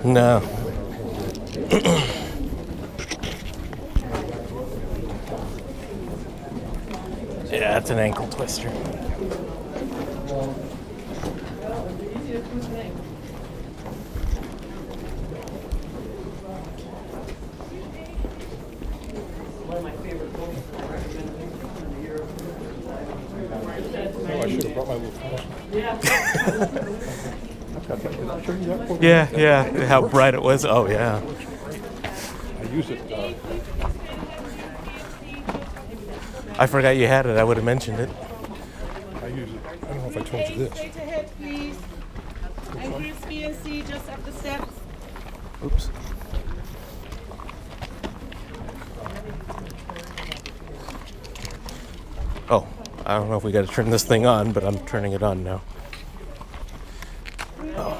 No. Yeah, it's an ankle twister. One of my favorite books I recommend from the year. Oh, I should have brought my little phone. Yeah, yeah. How bright it was. Oh, yeah. I use it. I forgot you had it. I would have mentioned it. I use it. I don't know if I told you this. Straight ahead, please. And Group B and C just up the steps. Oops. Oh, I don't know if we got to turn this thing on, but I'm turning it on now. Oh.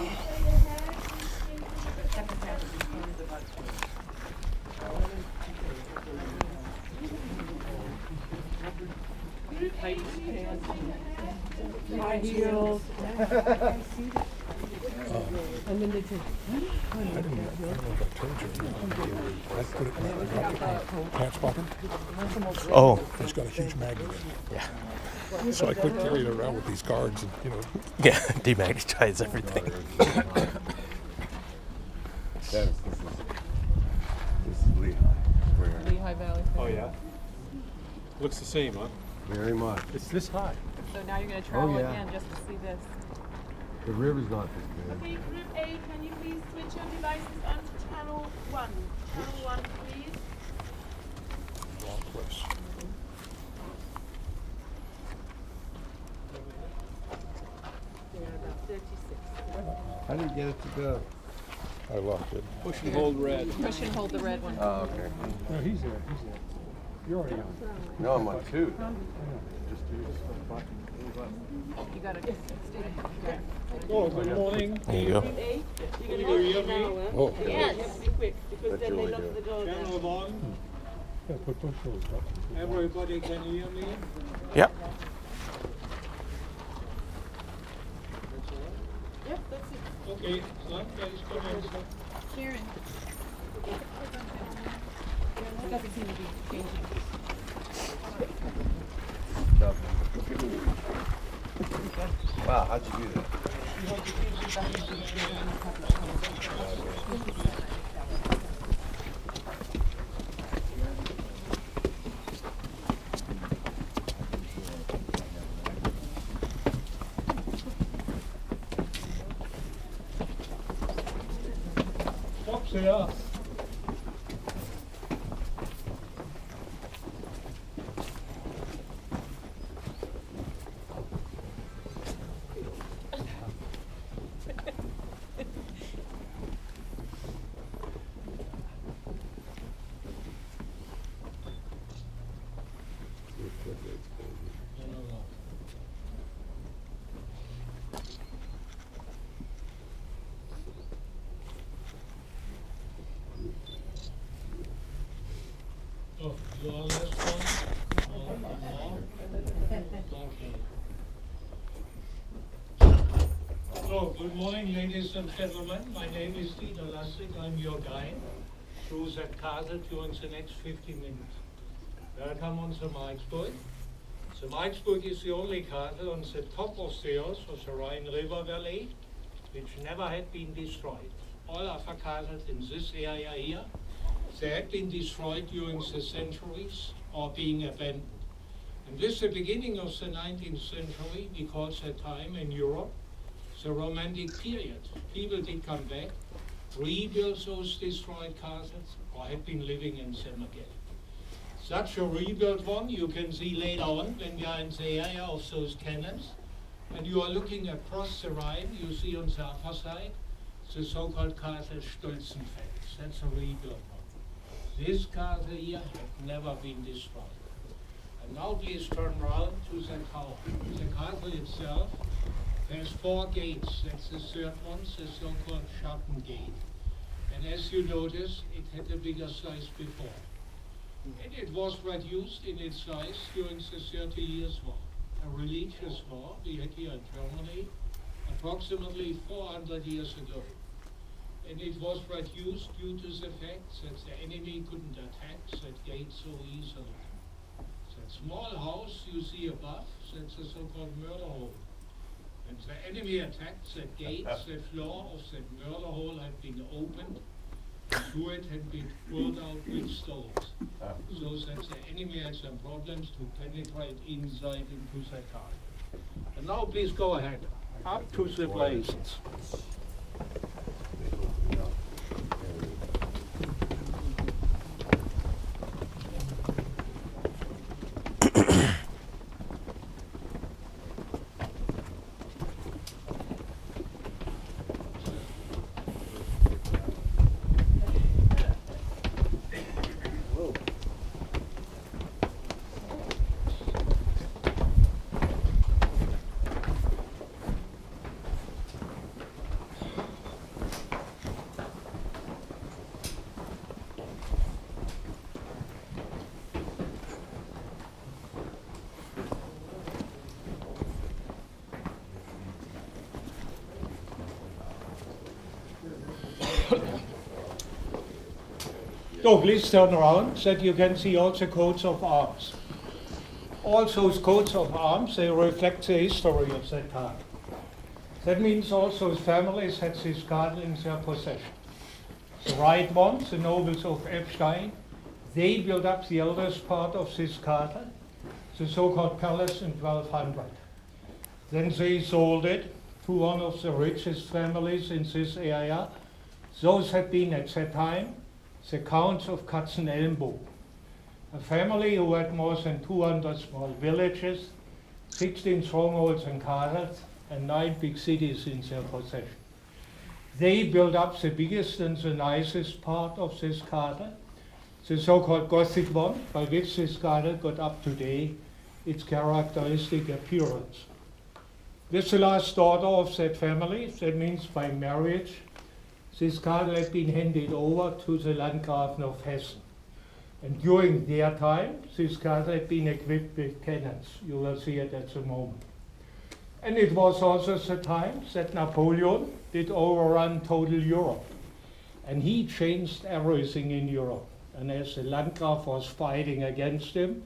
High heels. And then they take. I don't know if I told you. I put it in my pants pocket. Oh. It's got a huge magnet in it. Yeah. So I quit carrying it around with these cards and, Yeah, demagnetize everything. This is Lehigh. Lehigh Valley. Oh, yeah? Looks the same, huh? Very much. It's this high. So now you're going to travel yeah. again just to see this. The river's not this good. Okay, Group A, can you please switch your devices on to channel 1? Channel 1, please. Wrong place. They're about 36. How do you get it to go? I locked it. Push and hold red. Push and hold the red one. Oh, okay. No, he's there. He's there. You're already on. No, I'm on 2. Just You got to Oh, good morning. There you go. Group A, you're You going hear to me? Oh. Yes. You have to be quick because That's then they really lock good. the door down. Camera on. Yeah, put those up. Everybody can hear me? Yep. Yep, that's it. Okay, dann werde ich commencen. Karen. It doesn't seem to be changing. Wow, how'd you do that? Stop there. Oh, you all last one? So, good morning, ladies and gentlemen. My name is Dieter Lastig. I'm your guide through that castle during the next 50 minutes. Welcome on the Marksburg. The Marksburg is the only castle on the top of the earth of the Rhine River Valley which never had been destroyed. All other castles in this area here, they had been destroyed during the centuries or being abandoned. And with the beginning of the 19th century, we call that time in Europe the Romantic period. People did come back, rebuild those destroyed castles, or had been living in them again. Such a rebuilt one you can see later on when we are in the area of those cannons. And you are looking across the Rhine, you see on the upper side the so-called castle Stolzenfels. That's a rebuilt one. This castle here had never been destroyed. And now please turn around to the tower. The castle itself has 4 gates. That's the third one, the so-called Schatten Gate. And as you notice, it had a bigger size before. And it was reduced in its size during the 30 Years' War. A religious war we had here in Germany approximately 400 years ago. and it was reduced due to the fact that the enemy couldn't attack that gate so easily. That small house you see above, that's the so-called murder hole. And the enemy attacked that gate, the floor of that murder hole had been opened, and through it had been poured out with stones. So that the enemy had some problems to penetrate inside into the car. And now please go ahead, up to the blazes. So please turn around so that you can see all the coats of arms. All those coats of arms, they reflect the history of that castle. That means all those families had this castle in their possession. The right ones, the nobles of Epstein, they built up the eldest part of this castle, the so-called palace in 1200. Then they sold it to one of the richest families in this area. Those had been at that time the Counts of Katzenelnbogen, a family who had more than 200 small villages, 16 strongholds and castles, and 9 big cities in their possession. They built up the biggest and the nicest part of this castle, the so-called Gothic one, by which this castle got up today its characteristic appearance. With the last daughter of that family, that means by marriage, this castle had been handed over to the Landgrafen of Hessen. And during their time, this castle had been equipped with cannons. You will see it at the moment. And it was also the time that Napoleon did overrun total Europe. And he changed everything in Europe. And as the Landgraf was fighting against him,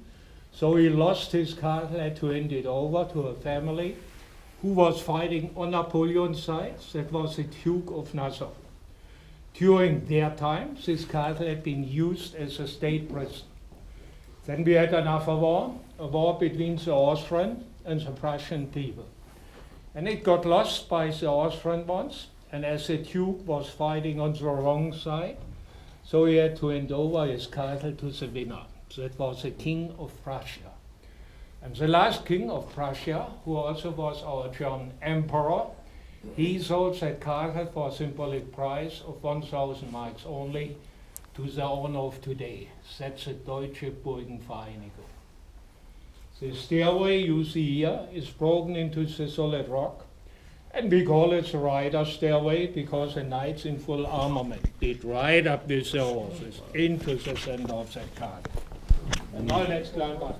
so he lost his castle, had to hand it over to a family who was fighting on Napoleon's side. That was the Duke of Nassau. During their time, this castle had been used as a state prison. Then we had another war, a war between the Austrian and the Prussian people. And it got lost by the Austrian ones, and as the Duke was fighting on the wrong side, so he had to hand over his castle to the winner. That was the King of Prussia. And the last King of Prussia, who also was our German Emperor, he sold that castle for a symbolic price of 1,000 marks only to the owner of today. That's the Deutsche Burgenvereinigung. The stairway you see here is broken into the solid rock, and we call it the rider stairway because the knights in full armament did ride up with their horses into the center of that castle. And now let's climb up.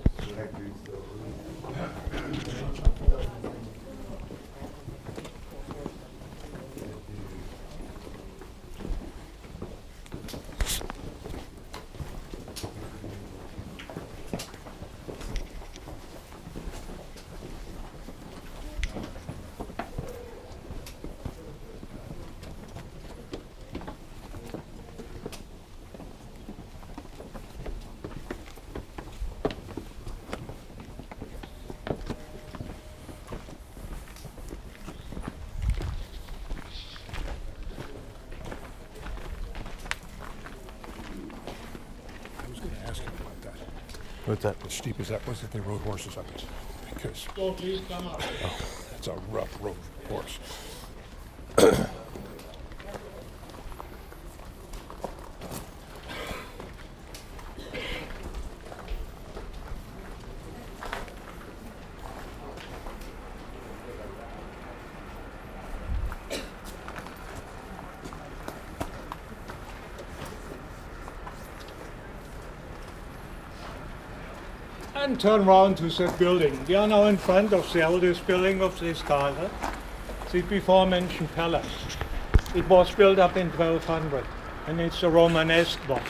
What's that? As steep as that was, that they rode horses up it. Because So please come up. it's a rough road horse. And turn round to that building. We are now in front of the eldest building of this castle, the before mentioned palace. It was built up in 1200, and it's a Romanesque one.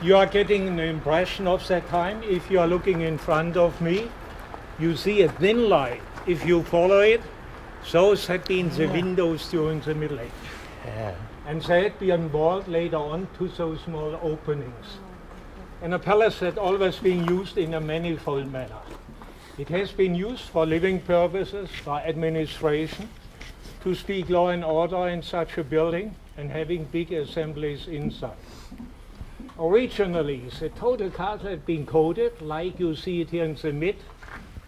You are getting an impression of that time. If you are looking in front of me, you see a thin light. If you follow it, those had been the windows during the Middle Age. Yeah. And they had been walled later on to those small openings. And a palace had always been used in a manifold manner. It has been used for living purposes, for administration, to speak law and order in such a building, and having big assemblies inside. Originally, the total castle had been coated, like you see it here in the mid,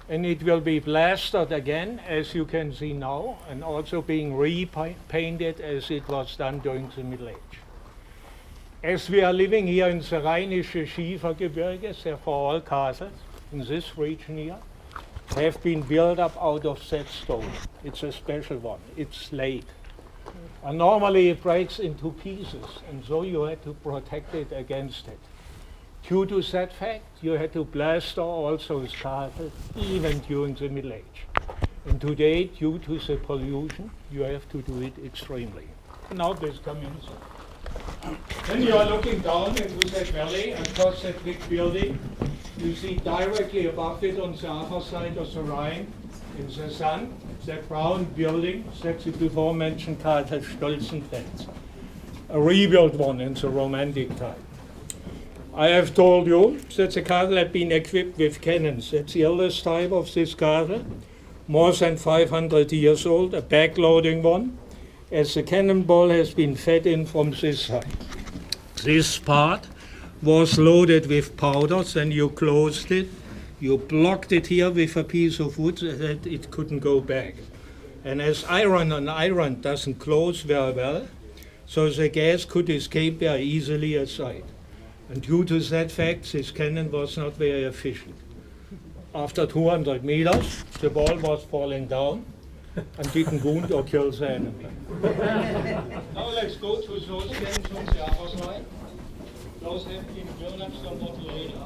and it will be plastered again, as you can see now, and also being repainted as it was done during the Middle Age. As we are living here in the Rheinische Schiefergebirge, therefore all castles in this region here have been built up out of that stone. It's a special one. It's slate. And normally it breaks into pieces, and so you had to protect it against it. Due to that fact, you had to plaster all those castles, even during the Middle Age. And today, due to the pollution, you have to do it extremely. Now this comes in. Then you are looking down into that valley, across that big building. You see directly above it on the other side of the Rhine, in the sun, that brown building, that's the before mentioned Castle Stolzenfels, a rebuilt one in the Romantic time. I have told you that the castle had been equipped with cannons. That's the eldest type of this castle, more than 500 years old, a backloading one, as the cannonball has been fed in from this side. This part was loaded with powders, and you closed it. You blocked it here with a piece of wood so that it couldn't go back. And as iron on iron doesn't close very well, so the gas could escape very easily aside. And due to that fact, this cannon was not very efficient. After 200 meters, the ball was falling down and didn't wound or kill the enemy. Now let's go to those cannons on the other side. Those have been built up somewhat later.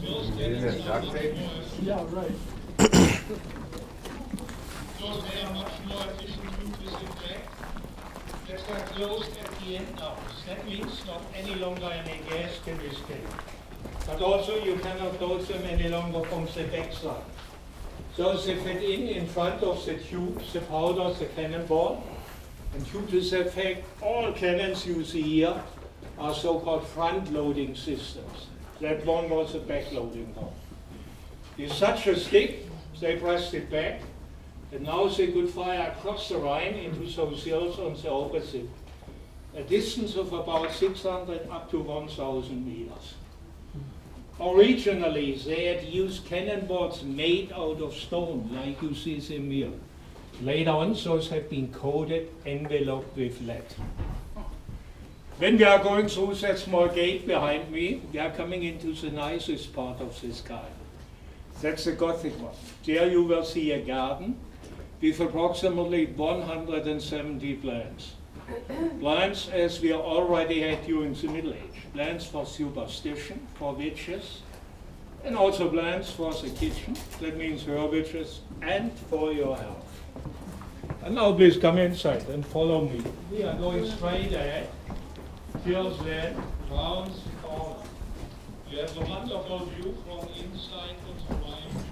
Those cannons are much more, Yeah, right. those they are much more efficient to disinfect. They are closed at the end now. That means not any longer any gas can escape. But also you cannot close them any longer from the back side. So they fit in front of the tubes, the powder, the cannonball. And due to that fact, all cannons you see here are so-called front-loading systems. That one was a back-loading one. With such a stick, they pressed it back, and now they could fire across the Rhine into those hills on the opposite. A distance of about 600 up to 1,000 meters. Originally, they had used cannonballs made out of stone, like you see them here. Later on, those have been coated, enveloped with lead. When we are going through that small gate behind me, we are coming into the nicest part of this garden. That's the Gothic one. There you will see a garden with approximately 170 plants. Plants as we already had during the Middle Age. Plants for superstition, for witches, and also plants for the kitchen. That means herbages, and for your health. And now please come inside and follow me. We are going straight ahead. Hills there, rounds corner. You have a wonderful view from inside of the Rhine.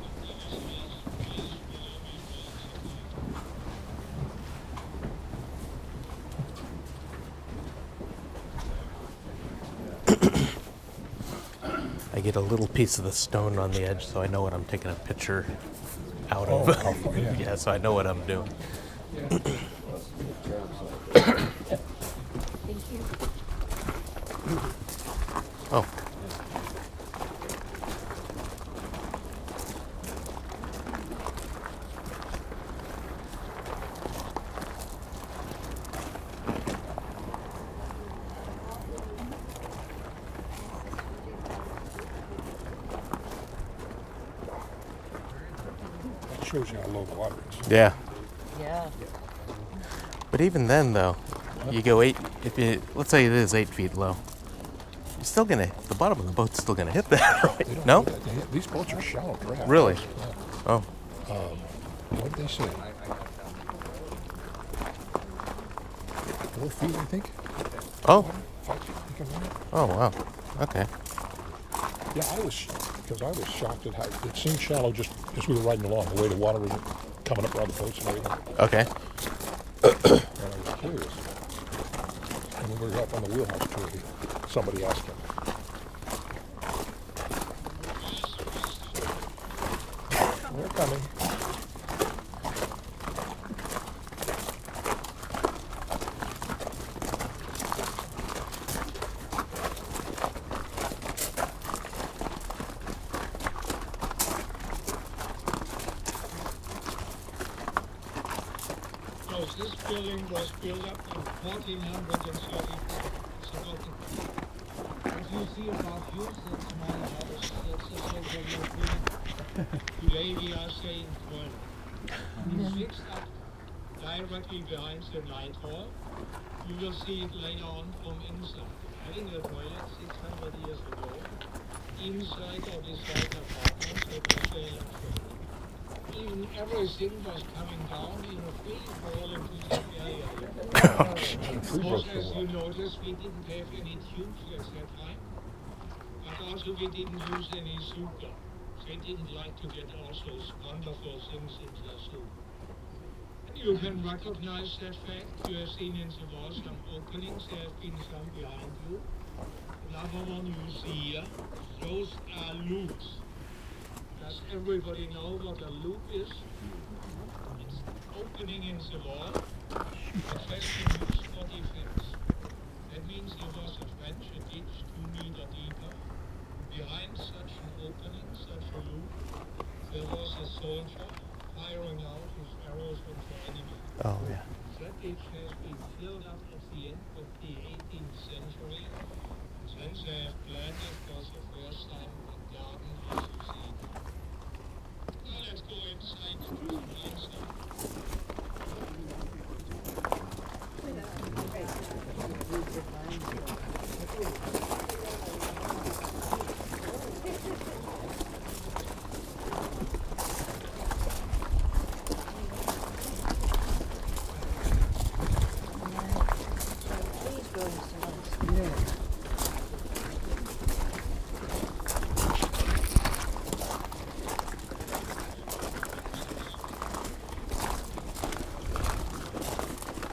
I get a little piece of the stone on the edge, so I know what I'm taking a picture out of. Yeah, so I know what I'm doing. Oh. That shows you how low the water is. Yeah. Yeah. But even then, though, you go let's say it is 8 feet low. You're still gonna, the bottom of the boat's still gonna hit that, They right? don't No? do that. These boats are shallow draft. Really? Yeah. Oh. What did they say? 4 feet, I think. Oh, 5 feet, I think I'm right. oh wow. Okay. Yeah, I was shocked at how it seemed shallow just as we were riding along, the way the water was coming up around the boats and everything. Okay. And I was curious. And when we were up on the wheelhouse tour, somebody asked him. They're coming. So this building was built up in 1434. It's about what you see about you, that small house, that's the so-called building. Today we are saying toilet. It's fixed up directly behind the night hall. You will see it later on from inside. Having a toilet 600 years ago, inside of this white apartment, that was very luxury. Even everything was coming down in a free fall into that area. Of course, as you notice, we didn't have any tubes at that time, but also we didn't use any super. They didn't like to get all those wonderful things into the soup. And you can recognize that fact. You have seen in the wall some openings, there have been some behind you. Another one you see here, those are loops. Does everybody know what a loop is? It's opening in the wall. It has been used 45